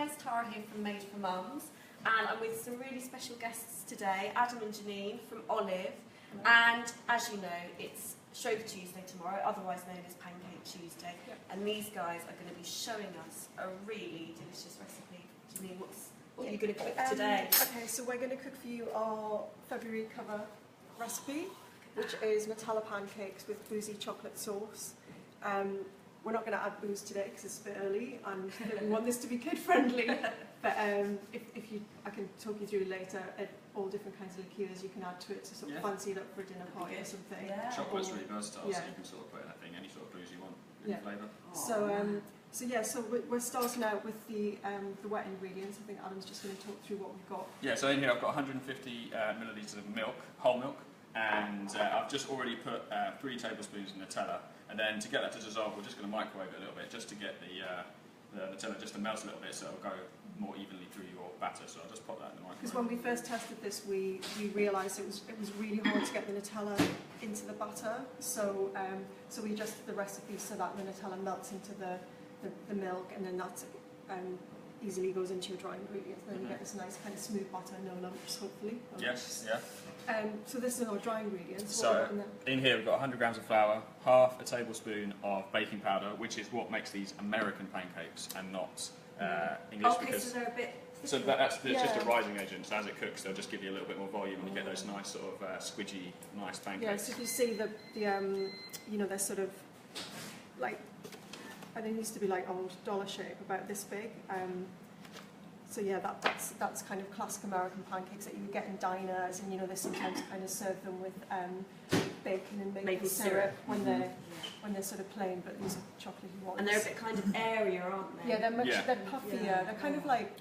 name's Tara here from MadeForMums, and I'm with some really special guests today, Adam and Janine from Olive. And as you know, it's Shrove Tuesday tomorrow, otherwise known as Pancake Tuesday. And these guys are going to be showing us a really delicious recipe. Janine, what are you going to cook today? Okay, so we're going to cook for you our February cover recipe, which is Nutella pancakes with boozy chocolate sauce. We're not going to add booze today because it's a bit early and we want this to be kid friendly. But I can talk you through later all different kinds of liqueurs you can add to it to sort of fancy it up for a dinner party or something. Yeah. Chocolate's really versatile, so you can sort of put anything, any sort of booze you want, any flavour. So we're starting out with the wet ingredients. I think Adam's just going to talk through what we've got. Yeah, so in here I've got 150 millilitres of milk, whole milk, and I've just already put 3 tablespoons of Nutella, and then to get that to dissolve we're just going to microwave it a little bit just to get the Nutella just to melt a little bit so it'll go more evenly through your batter, so I'll just pop that in the microwave. Because when we first tested this we realised it was really hard to get the Nutella into the batter, so we adjusted the recipe so that the Nutella melts into the milk, and then that easily goes into your dry ingredients, and then you get this nice kind of smooth batter, no lumps hopefully. Yes, yeah. So this is our dry ingredients. So in here we've got 100 grams of flour, half a tablespoon of baking powder, which is what makes these American pancakes and not English. Okay, so they're a bit thicker. So that's just a rising agent, so as it cooks they'll just give you a little bit more volume and you get those nice sort of squidgy, nice pancakes. Yeah, so if you see they're sort of like, and it used to be like old dollar shape, about this big. So yeah, that's kind of classic American pancakes that you would get in diners, and they sometimes kind of serve them with bacon and maple syrup when they're sort of plain, but these are chocolatey ones. And they're a bit kind of airier, aren't they? Yeah, they're puffier. Yeah. They're kind of like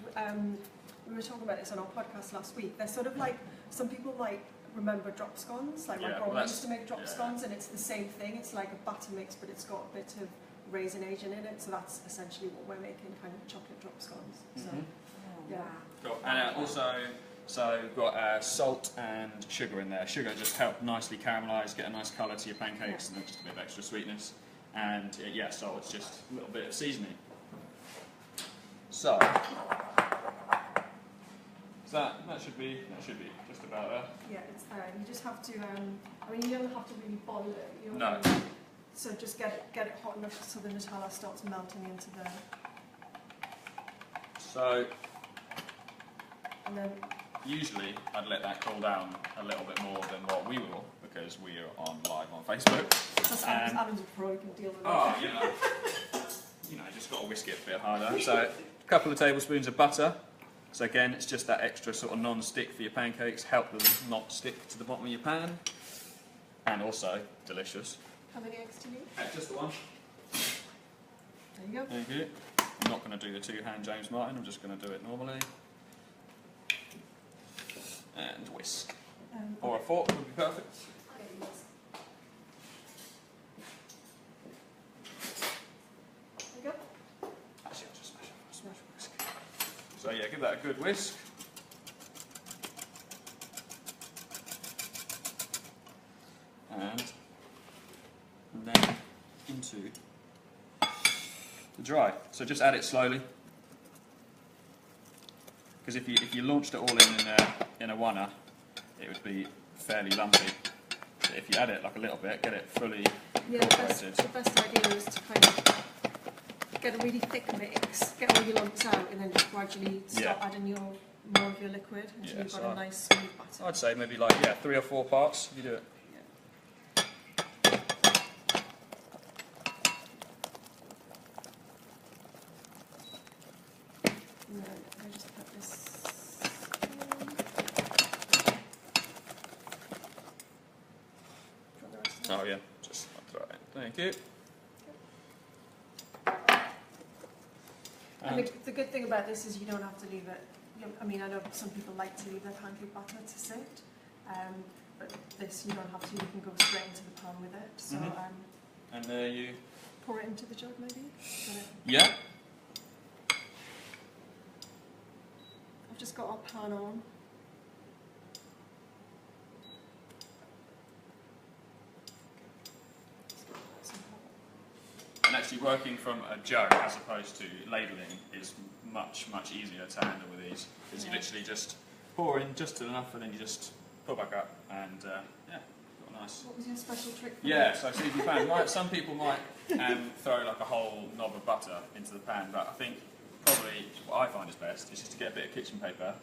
we were talking about this on our podcast last week. They're sort of like, some people might remember drop scones. Like my grandma used to make drop scones, and it's the same thing. It's like a batter mix, but it's got a bit of raisin agent in it. So that's essentially what we're making, kind of chocolate drop scones. So. Yeah. Cool. And also, so we've got salt and sugar in there. Sugar just help nicely caramelise, get a nice colour to your pancakes, and then just a bit of extra sweetness. And salt is just a little bit of seasoning. So that should be just about there. Yeah, it's there. You just have to. You don't have to really boil it. No. So just get it hot enough so the Nutella starts melting into the. So. And then usually I'd let that cool down a little bit more than what we will, because we are on live on Facebook. Plus Adam's a pro, he can deal with it. Just got to whisk it a bit harder. So a couple of tablespoons of butter. So again, it's just that extra sort of non-stick for your pancakes, help them not stick to the bottom of your pan, and also delicious. How many eggs do you need? Just the one. There you go. Thank you. I'm not going to do the two-hand James Martin, I'm just going to do it normally. And whisk. Or a fork would be perfect. There you go. Actually, I'll just smash whisk. So yeah, give that a good whisk. And then into the dry. So just add it slowly. Because if you launched it all in a one-er, it would be fairly lumpy. But if you add it like a little bit, get it fully incorporated. The best idea is to kind of get a really thick mix, get all your lumps out, and then just gradually start adding more of your liquid until you've got a nice smooth batter. I'd say maybe like 3 or 4 parts if you do it. Oh yeah, just throw it in. Thank you. And the good thing about this is you don't have to leave it. I know some people like to leave their pancake batter to sit, but this you don't have to. You can go straight into the pan with it. So and there you pour it into the jug, maybe. Yeah. I've just got our pan on. And actually actually working from a jug as opposed to labelling is much easier to handle with these. Because you literally just pour in just enough and then you just pull back up and yeah, got a nice. What was your special trick? Yeah, so see if you found, some people might throw like a whole knob of butter into the pan, but I think probably what I find is best is just to get a bit of kitchen paper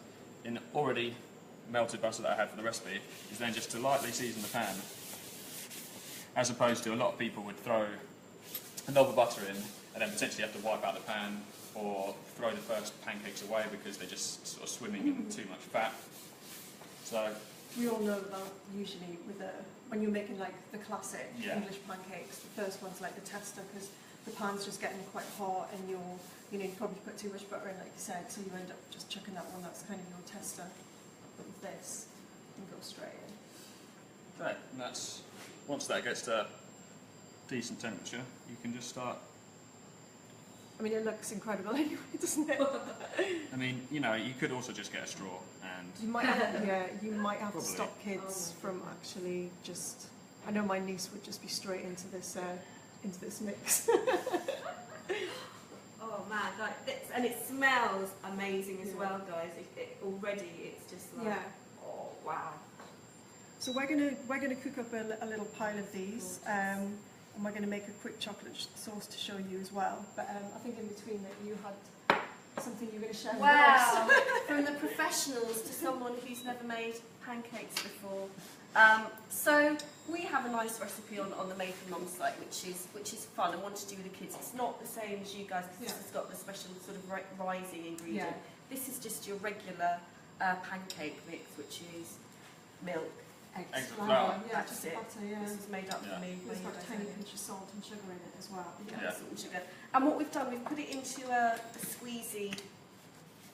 in already melted butter that I had for the recipe, is then just to lightly season the pan, as opposed to a lot of people would throw a knob of butter in and then potentially have to wipe out the pan or throw the first pancakes away because they're just sort of swimming in too much fat. So we all know that usually with when you're making like the classic English pancakes, the first one's like the tester because the pan's just getting quite hot and you probably put too much butter in, like you said, so you end up just chucking that one. That's kind of your tester. But with this, you can go straight in. okay, and that's once that gets to decent temperature, you can just start. I mean, it looks incredible anyway, doesn't it? I mean, you know, you could also just get a straw and. You might have, you might have Probably. to stop kids from actually just. I know my niece would just be straight into this mix. Oh man, like this, and it smells amazing as well, guys. Already, it's just like, oh wow. So we're gonna cook up a little pile of these, and we're gonna make a quick chocolate sauce to show you as well. But I think in between that you had something you were gonna share with Wow, us. from the professionals to someone who's never made pancakes before. So we have a nice recipe on the MadeForMums site, which is fun and one to do with the kids. It's not the same as you guys because it's got the special sort of rising ingredient. Yeah. This is just your regular pancake mix, which is milk, Eggs and flour. flour. Yeah, That's just it. butter, yeah. This is made up for me. There's got a tiny pinch of salt and sugar in it as well. Yeah, salt and sugar. And what we've done, we've put it into a squeezy,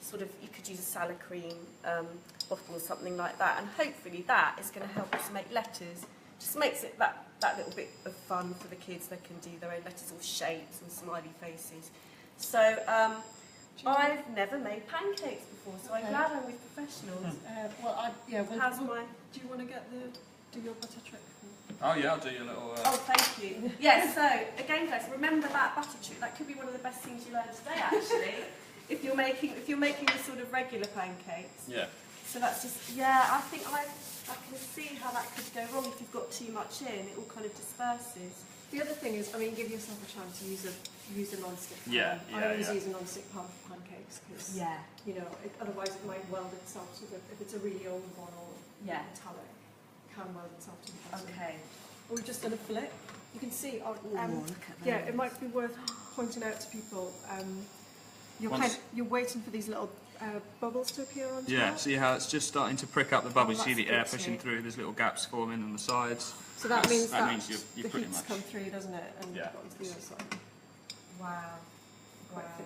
sort of, you could use a salad cream bottle or something like that, and hopefully that is going to help us make letters. Just makes it that little bit of fun for the kids. They can do their own letters, all shapes and smiley faces. So I've never made pancakes before, so I'm glad I'm with professionals. How's mine? Do you want to do your butter trick? Oh yeah, I'll do your little. Oh, thank you. Yes, so again, guys, remember that butter trick. That could be one of the best things you learned today, actually. if you're making the sort of regular pancakes. Yeah. So that's just, I think I can see how that could go wrong if you've got too much in. It all kind of disperses. The other thing is, I mean, give yourself a chance to use a non-stick pan. I always use a non-stick pan for pancakes because, you know, otherwise it might weld itself to if it's a really old one or metallic, it can weld itself to the bottom. Okay. Or we've just done a flip. You can see, look at yeah, it might be worth pointing out to people. You're waiting for these little bubbles to appear on top. Yeah, see how it's just starting to prick up the bubbles. Oh, See the that's air good pushing too. through. There's little gaps forming on the sides. So that means you're the pretty heat's much. come through, doesn't it? And Yeah. got into the other side. Wow. Quite thick.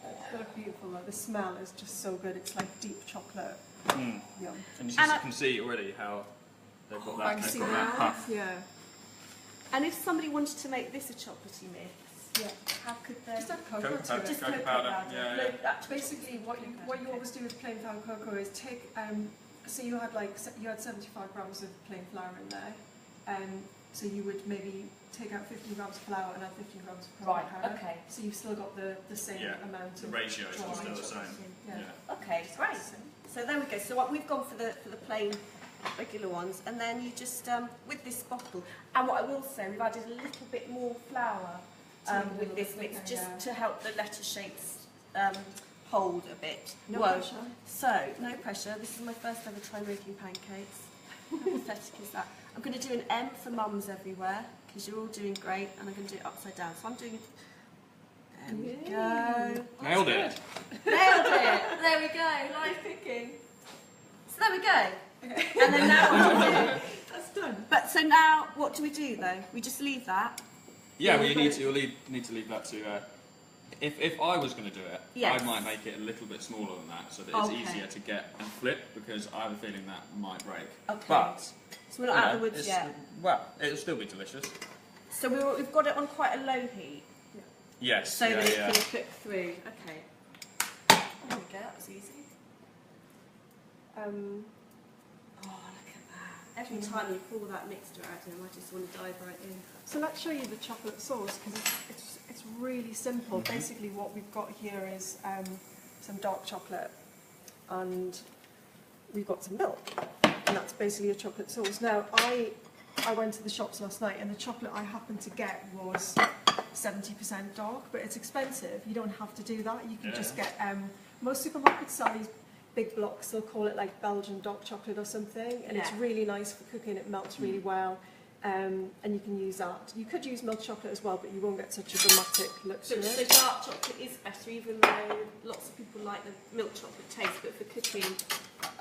It's got a beautiful look. The smell is just so good. It's like deep chocolate. Mm. Yum. And you can see already how they've got that. I can see that. puff. Yeah. And if somebody wanted to make this a chocolatey mix, how could they? Just add cocoa Cocoa to powder. it. Just Cocoa cocoa powder. powder. Yeah, No, yeah. actually, Basically, what you always do with plain flour cocoa is take. So you had 75 grams of plain flour in there. So you would maybe take out 15 grams of flour and add 15 grams of cocoa powder. Okay. So you've still got the same amount The of ratio is dry still the same. Yeah. Okay, great. So there we go. So we've gone for the plain regular ones, and then you just with this bottle. And what I will say, we've added a little bit more flour with this mix, just to help the letter shapes hold a bit. No pressure. So no pressure. This is my first ever try making pancakes. How pathetic is that? I'm going to do an M for mums everywhere because you're all doing great, and I'm going to do it upside down. So I'm doing it. There we go. Nailed it. Nailed it. There we go. Live cooking. So there we go. Okay. And then now what do we do? That's done. But so now what do we do though? We just leave that. Yeah, well, you'll need to leave that to. If I was going to do it, Yes. I might make it a little bit smaller than that, so that it's easier to get and flip, because I have a feeling that might break. Okay. But So we're not out of the woods yet. Well, it'll still be delicious. So we've got it on quite a low heat, Yes. so that it yeah. can cook through. Okay. There we go. That was easy. Oh, look at that. Every time you pour that mixture out in, I just want to dive right in. So let's show you the chocolate sauce because it's really simple. Basically what we've got here is some dark chocolate and we've got some milk, and that's basically a chocolate sauce. Now I went to the shops last night and the chocolate I happened to get was 70% dark, but it's expensive. You don't have to do that. You can just get, most supermarkets sell these big blocks, they'll call it like Belgian dark chocolate or something, and it's really nice for cooking, it melts really well, and you can use that. You could use milk chocolate as well, but you won't get such a dramatic look to it. So dark chocolate is better, even though lots of people like the milk chocolate taste, but for cooking...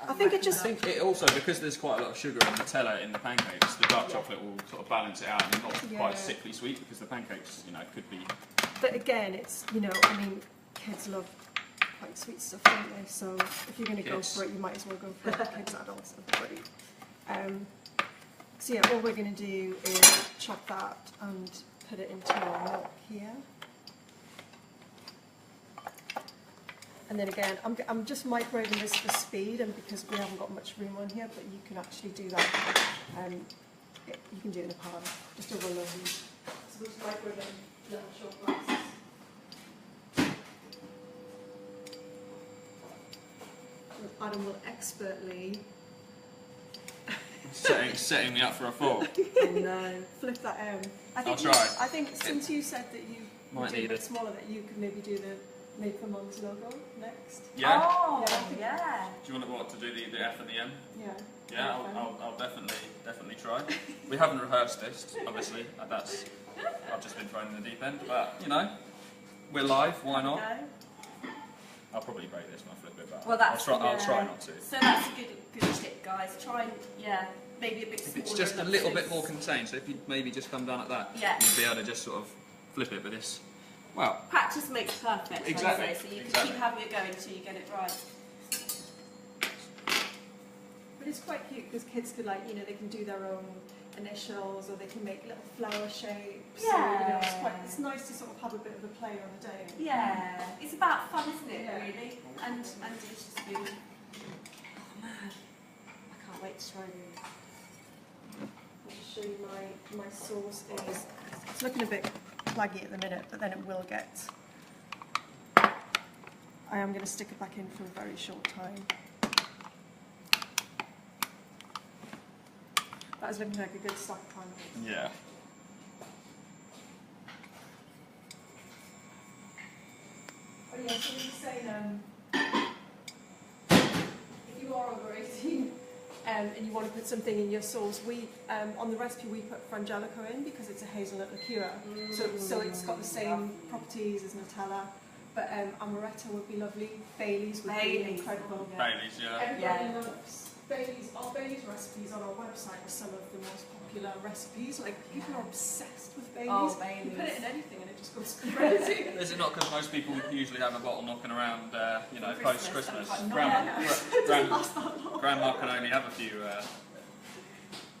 I think I think it also, because there's quite a lot of sugar and Nutella in the pancakes, the dark chocolate will sort of balance it out and it's not quite sickly sweet, because the pancakes, you know, could be... But again, it's, you know, I mean, kids love quite sweet stuff, don't they? So if you're going to go for it, you might as well go for it. Kids, adults, everybody. So yeah, all we're going to do is chop that and put it into our milk here. And then again, I'm just microwaving this for speed, and because we haven't got much room on here, but you can actually do that. You can do it in a pan, just over low heat. So we'll just microwave it in little short bursts. Adam will expertly setting me up for a fall. Oh no. flip that I'll try. I think since you said that you might do a need bit it. smaller, that you could maybe do the MadeForMums logo next. Yeah? Oh, Yeah. Do you want what, to do the F and the M? Yeah. Yeah, I'll definitely try. We haven't rehearsed this, obviously. I've just been thrown in the deep end, but, you know, we're live, why not? I'll probably break this when I flip it back. Well, that's I'll try not to. So that's a good tip, guys. Try and, maybe a bit smaller. It's just a little bit more contained, so if you maybe just come down at that, you'd be able to just sort of flip it with this. Well, practice makes perfect. Exactly. I say, so you can keep having it going until you get it right. But it's quite cute because kids could, like, you know, they can do their own initials or they can make little flower shapes. Yeah. So, you know, it's nice to sort of have a bit of a play on the day. Yeah. It's about fun, isn't it? Really, and delicious food. Oh man, I can't wait to try these. I'll just show you my sauce is. It's looking a bit plaggy at the minute, but then it will get. I am going to stick it back in for a very short time. That is looking like a good stack of pancakes. yeah. Oh yeah, so we were saying, if you are over 18 and you want to put something in your sauce, we on the recipe we put frangelico in because it's a hazelnut liqueur. So it's got the same properties as Nutella. But amaretto would be lovely. Baileys would be incredible. Baileys, yeah. Everybody loves Baileys. Our Baileys recipes on our website are some of the most popular recipes. Like, people are obsessed with Baileys. Oh, Baileys. You put it in anything and it just goes crazy. Is it not because most people usually have a bottle knocking around, you know, Christmas, post-Christmas? and Grandma can only have a few.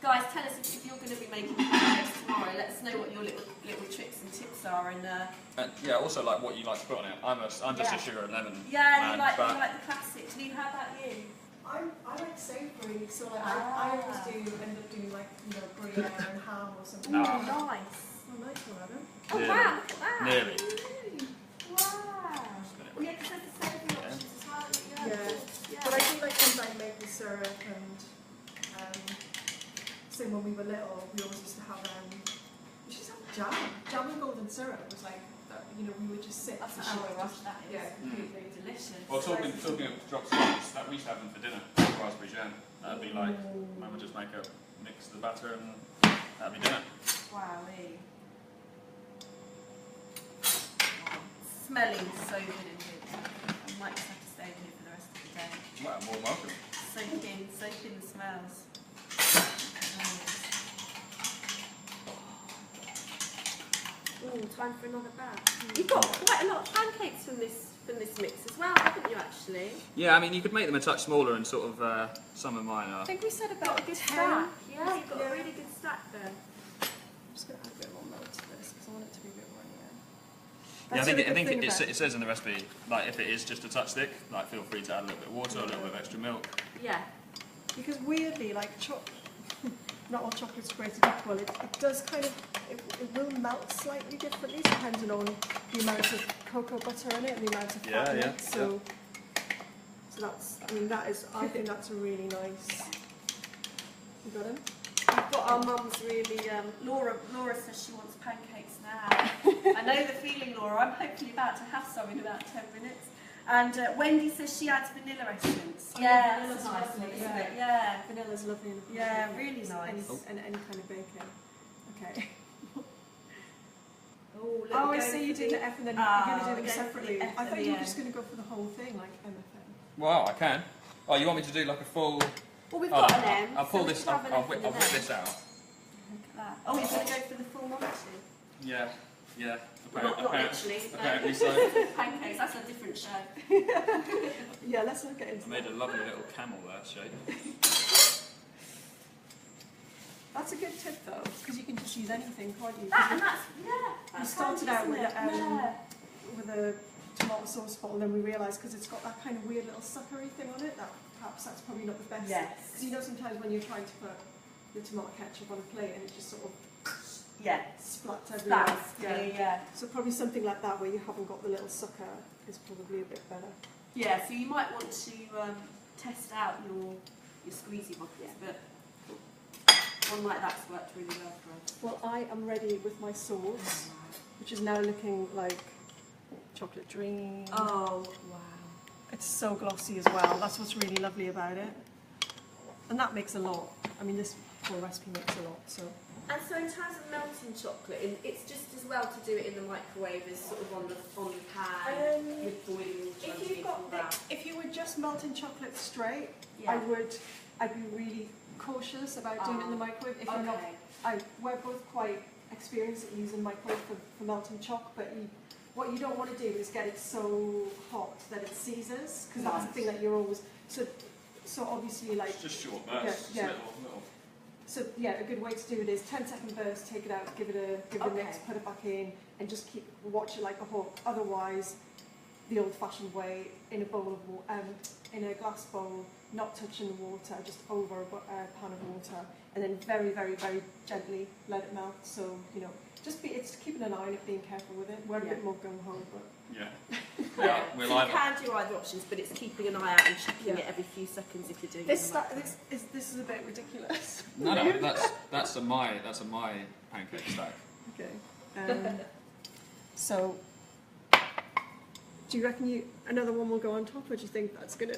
Guys, tell us if you're going to be making pancakes tomorrow. Let us know what your little tricks and tips are. And yeah, also like what you like to put on it. I'm just a sugar and lemon yeah, man, you like the classics. Lee, how about you? I like savoury, so like I always end up doing like, you know, Gruyere and ham or something. Oh, Ah. nice. Oh, nice one, Adam. Oh, Nearly. wow, look at that. Nearly. Wow. Well, yeah, because there's the savoury options as well. Yeah. But I do like things like maple syrup and same when we were little, we always used to have jam and golden syrup was like, you know, we would just sit. That's for how sure. I rushed that. Yeah, Completely delicious. Well, talking of dropped spice, that we used to have them for dinner, raspberry jam. That'd be like, I would just mix the batter and that'd be dinner. Wowee. Smelling so good in here. I might just have to stay in here for the rest of the day. Well, more than welcome. Soak in the smells. Ooh, time for another batch. You've got quite a lot of pancakes from this mix as well, haven't you, actually? Yeah, I mean, you could make them a touch smaller and sort of, some of mine are. I think we said about a good 10. Stack. Yeah, you've got a really good stack there. I'm just going to add a bit more milk to this because I want it to be a bit runnier. Yeah, I think it says in the recipe, like, if it is just a touch thick, like, feel free to add a little bit of water, a little bit of extra milk. Yeah. Because weirdly, like not all chocolate's created equal. It does kind of, it will melt slightly differently depending on the amount of cocoa butter in it and the amount of fat in it. So that's, I mean, that is, I think that's a really nice. You got him? We've got our mums really, Laura says she wants pancakes now. I know the feeling, Laura. I'm hopefully about to have some in about 10 minutes. And Wendy says she adds vanilla essence. Oh, yeah, vanilla's that's nice, lovely, isn't yeah. it? Yeah. Vanilla's lovely. Yeah, really nice. And any kind of bacon. Okay. Oh, look, Oh, I see you did the F and then you're going to do them we're going for the separately. F I at thought the you were end. just going to go for the whole thing, like MFM. Well, I can. Oh, you want me to do like a full... Well, we've got an M. I'll pull so we this, should have an I'll F whip and an this M. out. Look at that. Oh, you're going to go for the full Monty? Yeah. Not literally. Apparently so. Pancakes, that's a different show. Yeah, let's not get I into made that. a lovely little camel there, shape. That's a good tip though, because you can just use anything, can't you? That, and that's, yeah. We That's started handy, out isn't it? with a tomato sauce bottle, and then we realised because it's got that kind of weird little suckery thing on it, that perhaps that's probably not the best. Yes. Because you know sometimes when you're trying to put the tomato ketchup on a plate and it just sort of Yeah. splats everywhere. That's, yeah. So probably something like that where you haven't got the little sucker is probably a bit better. Yeah, so you might want to test out your squeezy buckets, but one like that's worked really well for us. Well, I am ready with my sauce, which is now looking like chocolate dream. Oh, wow. It's so glossy as well. That's what's really lovely about it. And that makes a lot. I mean, this whole recipe makes a lot, so. And so in terms of melting chocolate, it's just as well to do it in the microwave as sort of on the pan with boiling water. If you've got if you were just melting chocolate straight, yeah. I'd be really cautious about doing it in the microwave. If you're not, we're both quite experienced at using microwave for melting choc, but what you don't want to do is get it so hot that it seizes, because that's the thing that you're always so obviously like It's just short bursts. Yeah. Little. So yeah, a good way to do it is 10-second burst, take it out, give it a mix, put it back in, and just watch it like a hawk. Otherwise, the old-fashioned way, in a bowl of in a glass bowl, not touching the water, just over a pan of water, and then very, very, very gently let it melt. So it's keeping an eye on it, being careful with it. We're a bit more gung-ho, but Yeah. So you can do either options, but it's keeping an eye out and checking it every few seconds if you're doing this it. is a bit ridiculous. No, that's a my pancake stack. Okay. So, do you reckon another one will go on top, or do you think that's gonna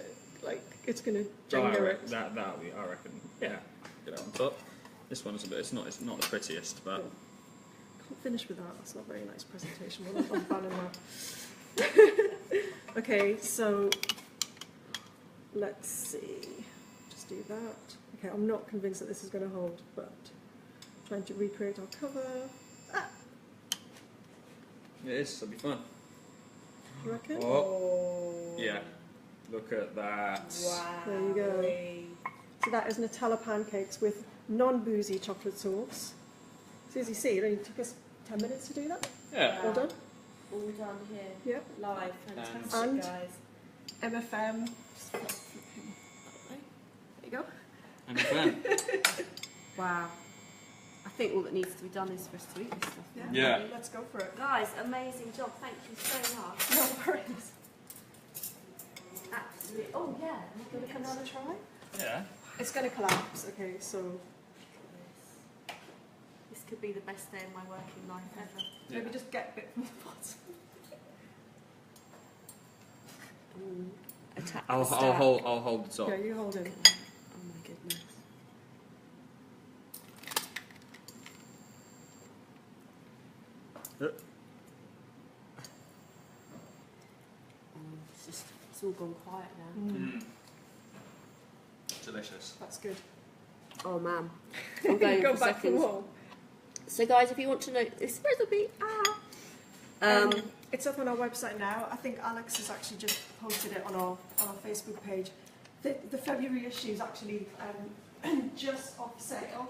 it's gonna Jenga it? That'll be, I reckon. Yeah. Get it on top. This one's it's not the prettiest, but. Can't finish with that. That's not a very nice presentation. I'm banning that. Okay, so let's see. Just do that. Okay, I'm not convinced that this is going to hold, but trying to recreate our cover. It is. It'll be fun. You reckon? Oh. Yeah. Look at that. Wow. There you go. So that is Nutella pancakes with non-boozy chocolate sauce. So as you see, it only took us 10 minutes to do that. Yeah. All done? All done here. Yep. Live. Fantastic, And guys. MFM. There you go. And then. Wow. I think all that needs to be done is for us to eat this stuff. now. Yeah. Let's go for it. Guys, amazing job. Thank you so much. No worries. Absolutely. Oh, yeah. We're going to come another try? Yeah. It's going to collapse. Okay, so This could be the best day of my working life ever. maybe just get a bit from the bottom. Attack I'll the stack. hold the top. Yeah, you hold it. Oh my goodness. It's all gone quiet now. Mm. Delicious. That's good. Oh man. I'm going Go for back seconds. for more. So guys, if you want to know this recipe, It's up on our website now. I think Alex has actually just posted it on our Facebook page. The February issue is actually just off sale.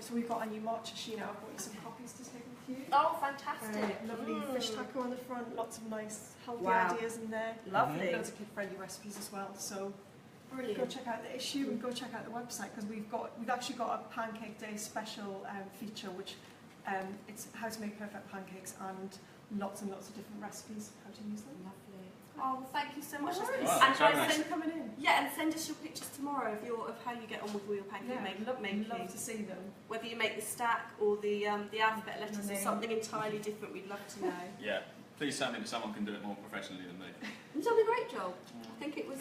So we've got a new March issue now. I've got you some copies to take with you. oh fantastic. Lovely fish taco on the front. Lots of nice healthy Wow. ideas in there. Lovely. Loads of kid-friendly recipes as well. So Brilliant. go check out the issue and go check out the website, because we've actually got a Pancake Day special feature, which it's how to make perfect pancakes and lots and lots of different recipes, how to use them. Lovely. Oh, well, thank you so much. All right. Wow, And very guys, nice. Thanks for coming in. yeah, and send us your pictures tomorrow of how you get on with all your pancake We'd love making. to see them. Whether you make the stack or the alphabet letters or name. something entirely different, we'd love to know. Yeah, please tell me that someone can do it more professionally than me. You've done a great job. I think it was